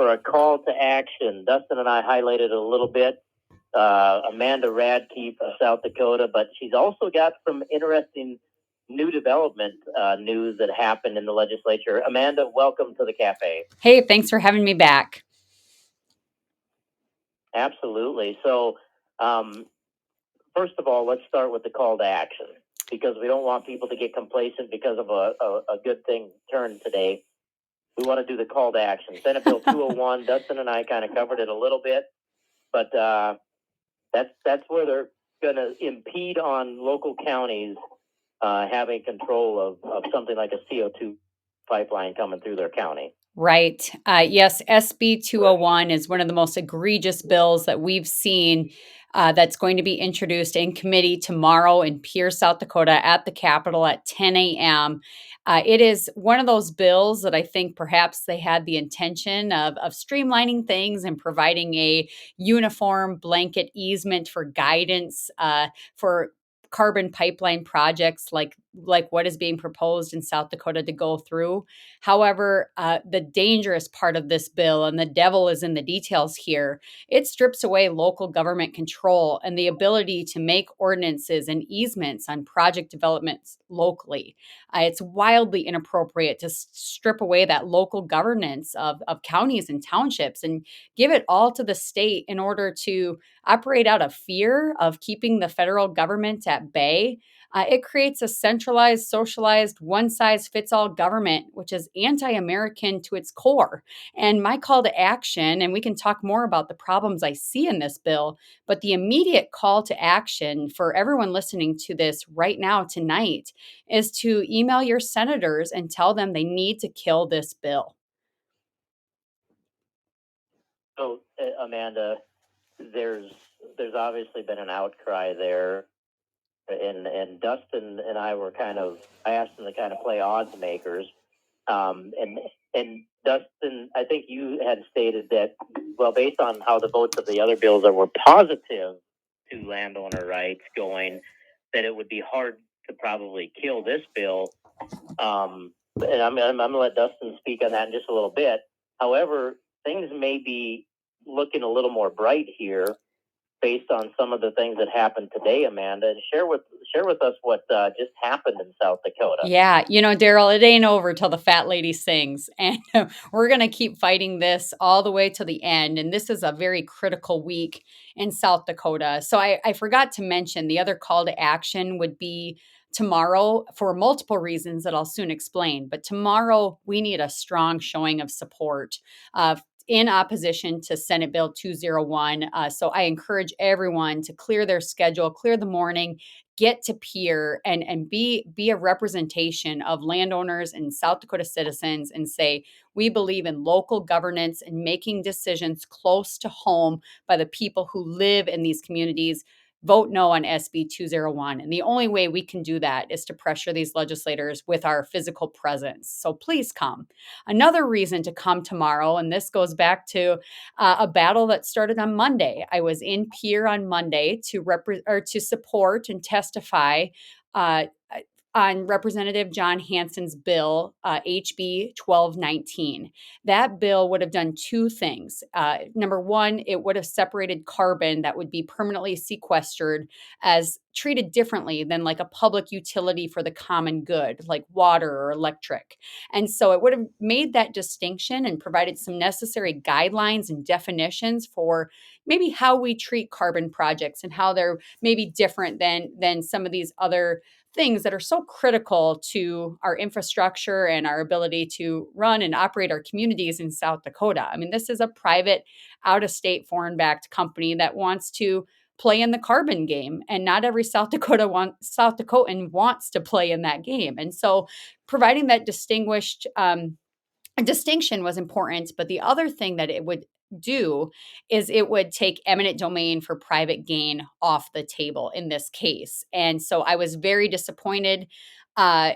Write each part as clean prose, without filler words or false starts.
for a call to action. Dustin and I highlighted it a little bit. Amanda Radke from South Dakota, but she's also got some interesting new development news that happened in the legislature. Amanda, welcome to the cafe. Hey, thanks for having me back. Absolutely. So, first of all, let's start with the call to action, because we don't want people to get complacent because of a good thing turned today. We want to do the call to action. Senate Bill 201, Dustin and I kind of covered it a little bit, but that's where they're going to impede on local counties having control of something like a CO2 pipeline coming through their county. Right. Yes, SB 201 is one of the most egregious bills that we've seen that's going to be introduced in committee tomorrow in Pierre, South Dakota at the Capitol at 10 a.m. It is one of those bills that I think perhaps they had the intention of streamlining things and providing a uniform blanket easement for guidance for carbon pipeline projects like what is being proposed in South Dakota to go through. However, the dangerous part of this bill, and the devil is in the details here, it strips away local government control and the ability to make ordinances and easements on project developments locally. It's wildly inappropriate to strip away that local governance of counties and townships and give it all to the state in order to operate out of fear of keeping the federal government at bay. It creates a centralized, socialized, one size fits all government, which is anti American to its core. And my call to action, and we can talk more about the problems I see in this bill, but the immediate call to action for everyone listening to this right now, tonight, is to email your senators and tell them they need to kill this bill. So, Amanda, there's obviously been an outcry there, and Dustin and I I asked him to kind of play odds makers, and Dustin, I think you had stated that, well, based on how the votes of the other bills were positive to landowner rights going, that it would be hard to probably kill this bill. And I'm going to let Dustin speak on that in just a little bit. However, things may be looking a little more bright here based on some of the things that happened today, Amanda, and share with us what just happened in South Dakota. Yeah, Daryl, it ain't over till the fat lady sings, and we're going to keep fighting this all the way to the end. And this is a very critical week in South Dakota. So I forgot to mention the other call to action would be tomorrow for multiple reasons that I'll soon explain. But tomorrow we need a strong showing of support in opposition to Senate Bill 201. So I encourage everyone to clear their schedule, clear the morning, get to Pierre and be a representation of landowners and South Dakota citizens and say, we believe in local governance and making decisions close to home by the people who live in these communities. Vote no on SB 201. And the only way we can do that is to pressure these legislators with our physical presence. So please come. Another reason to come tomorrow, and this goes back to a battle that started on Monday. I was in Pierre on Monday to support and testify on Representative John Hansen's bill, HB 1219. That bill would have done two things. Number one, it would have separated carbon that would be permanently sequestered as treated differently than like a public utility for the common good, like water or electric. And so it would have made that distinction and provided some necessary guidelines and definitions for maybe how we treat carbon projects and how they're maybe different than some of these other things that are so critical to our infrastructure and our ability to run and operate our communities in South Dakota. I mean, this is a private, out-of-state, foreign-backed company that wants to play in the carbon game, and not every South Dakotan wants to play in that game. And so, providing that distinction was important. But the other thing that it would do is it would take eminent domain for private gain off the table in this case. And so I was very disappointed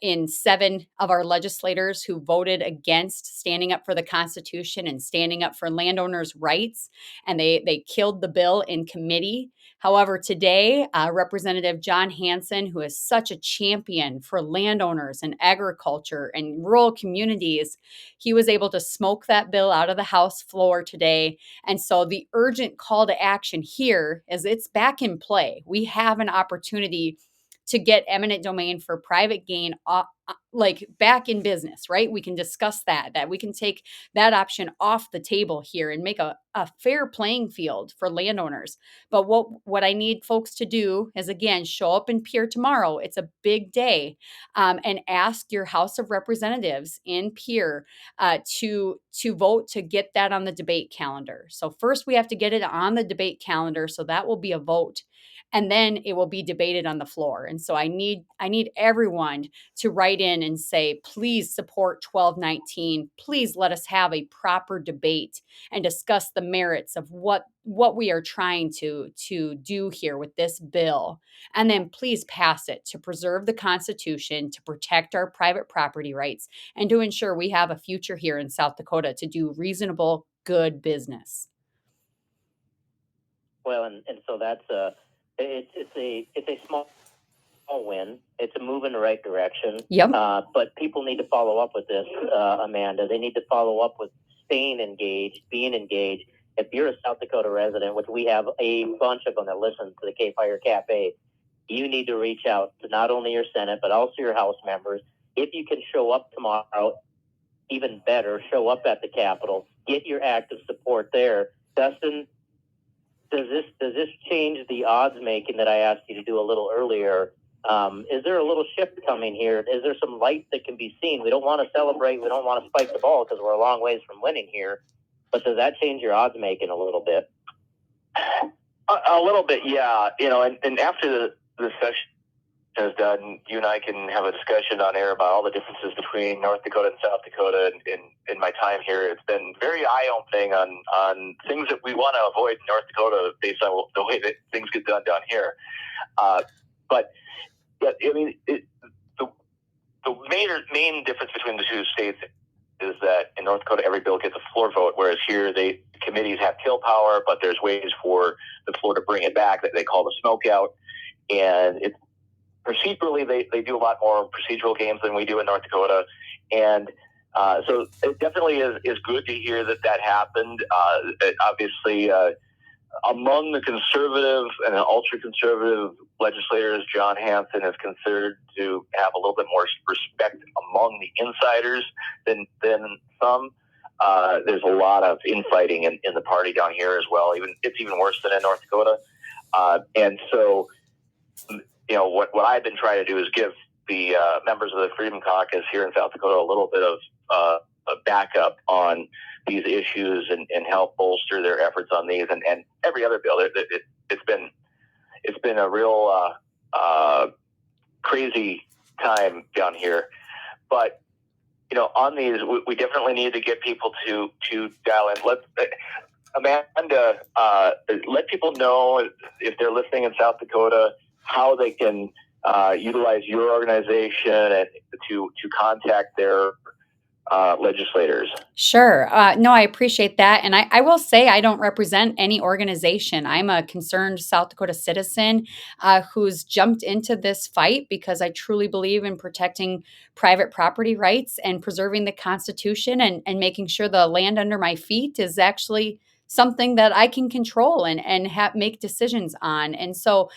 in 7 of our legislators who voted against standing up for the Constitution and standing up for landowners' rights, and they killed the bill in committee. However, today, Representative John Hanson, who is such a champion for landowners and agriculture and rural communities, he was able to smoke that bill out of the House floor today. And so the urgent call to action here is it's back in play. We have an opportunity to get eminent domain for private gain like back in business, right? We can discuss that we can take that option off the table here and make a fair playing field for landowners. But what I need folks to do is, again, show up in Pierre tomorrow. It's a big day, and ask your House of Representatives in Pierre to vote to get that on the debate calendar. So first we have to get it on the debate calendar, so that will be a vote, and then it will be debated on the floor. And so I need everyone to write in and say, please support 1219. Please let us have a proper debate and discuss the merits of what we are trying to do here with this bill. And then please pass it to preserve the Constitution, to protect our private property rights, and to ensure we have a future here in South Dakota to do reasonable, good business. Well, and so that's it's a small win. It's a move in the right direction. Yep. But people need to follow up with this, Amanda. They need to follow up with staying engaged, being engaged. If you're a South Dakota resident, which we have a bunch of them that listen to the KFYR Cafe, you need to reach out to not only your Senate, but also your House members. If you can show up tomorrow, even better, show up at the Capitol, get your active support there. Dustin, does this change the odds making that I asked you to do a little earlier? Is there a little shift coming here? Is there some light that can be seen? We don't want to celebrate. We don't want to spike the ball because we're a long ways from winning here. But does that change your odds making a little bit? A little bit, yeah. And after the session is done, you and I can have a discussion on air about all the differences between North Dakota and South Dakota. And in my time here, it's been very eye-opening on things that we want to avoid in North Dakota based on the way that things get done down here. But I mean, the main difference between the two states is that in North Dakota, every bill gets a floor vote, whereas here committees have kill power, but there's ways for the floor to bring it back that they call the smoke out. And it's procedurally, they do a lot more procedural games than we do in North Dakota. And so it definitely is good to hear that happened. Obviously, among the conservative and ultra-conservative legislators, John Hanson is considered to have a little bit more respect among the insiders than some. There's a lot of infighting in the party down here as well. It's even worse than in North Dakota. And so, what I've been trying to do is give the members of the Freedom Caucus here in South Dakota a little bit of a backup on these issues and help bolster their efforts on these and every other bill. It's been a real crazy time down here, but on these we definitely need to get people to dial in. Amanda, let people know if they're listening in South Dakota how they can utilize your organization and to contact their legislators. Sure. No, I appreciate that. And I will say I don't represent any organization. I'm a concerned South Dakota citizen who's jumped into this fight because I truly believe in protecting private property rights and preserving the Constitution and making sure the land under my feet is actually something that I can control and make decisions on. And so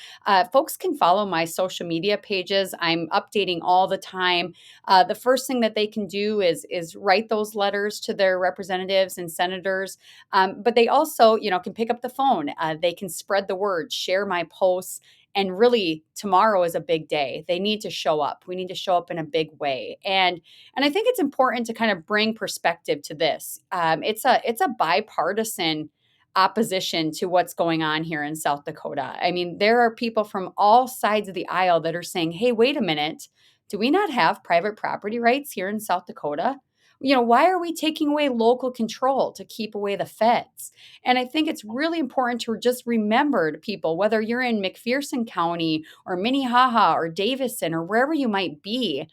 folks can follow my social media pages. I'm updating all the time. The first thing that they can do is write those letters to their representatives and senators. But they also, can pick up the phone. They can spread the word, share my posts. And really, tomorrow is a big day. They need to show up. We need to show up in a big way. And I think it's important to kind of bring perspective to this. It's a bipartisan opposition to what's going on here in South Dakota. I mean, there are people from all sides of the aisle that are saying, hey, wait a minute. Do we not have private property rights here in South Dakota? why are we taking away local control to keep away the feds? And I think it's really important to just remember to people, whether you're in McPherson County or Minnehaha or Davison or wherever you might be,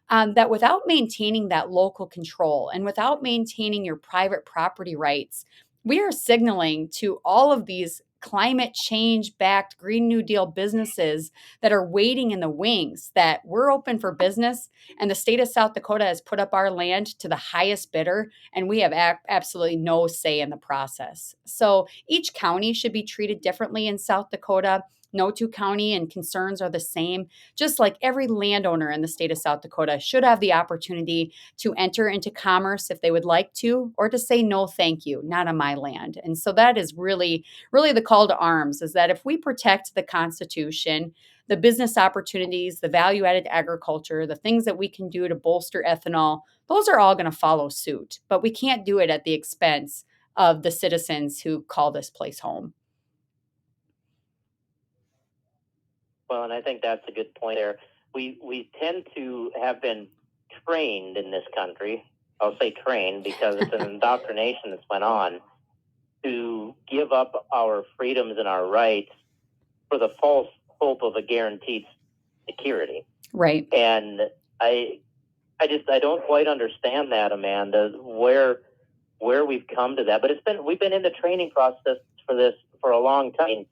that without maintaining that local control and without maintaining your private property rights, we are signaling to all of these climate change backed Green New Deal businesses that are waiting in the wings that we're open for business, and the state of South Dakota has put up our land to the highest bidder, and we have absolutely no say in the process. So each county should be treated differently in South Dakota. No two county and concerns are the same. Just like every landowner in the state of South Dakota should have the opportunity to enter into commerce if they would like to, or to say no, thank you, not on my land. And so that is really, really the call to arms, is that if we protect the Constitution, the business opportunities, the value-added agriculture, the things that we can do to bolster ethanol, those are all going to follow suit. But we can't do it at the expense of the citizens who call this place home. Well, and I think that's a good point there. We tend to have been trained in this country. I'll say trained because it's an indoctrination that's went on to give up our freedoms and our rights for the false hope of a guaranteed security. Right. And I don't quite understand that, Amanda, where we've come to that. But we've been in the training process for this for a long time.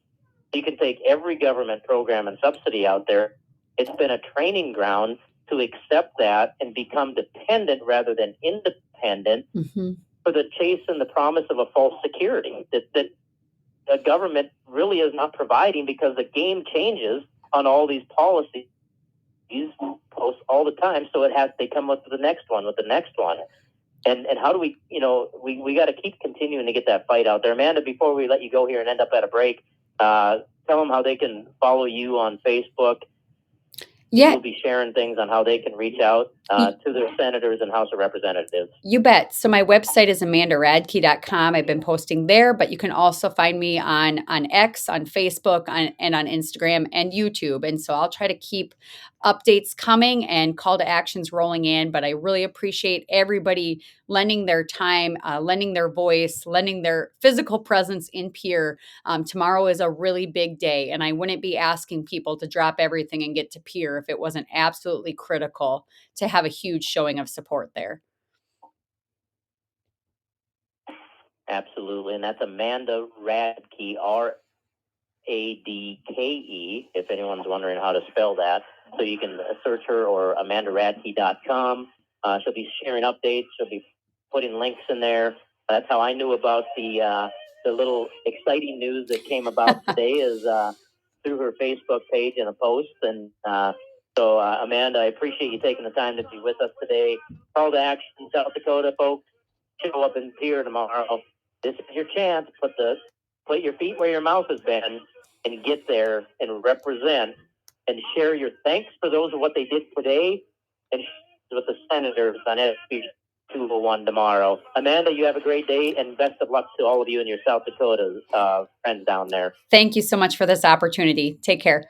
You can take every government program and subsidy out there. It's been a training ground to accept that and become dependent rather than independent for the chase and the promise of a false security that the government really is not providing, because the game changes on all these policies all the time. So they come up with the next one, And how do we got to keep continuing to get that fight out there. Amanda, before we let you go here and end up at a break, tell them how they can follow you on Facebook. Yeah. We'll be sharing things on how they can reach out to their senators and House of Representatives. You bet. So my website is amandaradke.com. I've been posting there, but you can also find me on X, on Facebook, and on Instagram and YouTube. And so I'll try to keep updates coming and call to actions rolling in. But I really appreciate everybody lending their time, lending their voice, lending their physical presence in Pierre. Tomorrow is a really big day, and I wouldn't be asking people to drop everything and get to Pierre if it wasn't absolutely critical to have a huge showing of support there. Absolutely. And that's Amanda Radke, Radke, if anyone's wondering how to spell that. So you can search her, or amandaradke.com. She'll be sharing updates. She'll be putting links in there. That's how I knew about the little exciting news that came about today, is through her Facebook page and a post. And so, Amanda, I appreciate you taking the time to be with us today. Call to action, South Dakota, folks. Show up in Pierre tomorrow. This is your chance. Put your feet where your mouth has been and get there and represent and share your thanks for those of what they did today, and with the senators on SB 201 tomorrow. Amanda, you have a great day, and best of luck to all of you and your South Dakota friends down there. Thank you so much for this opportunity. Take care.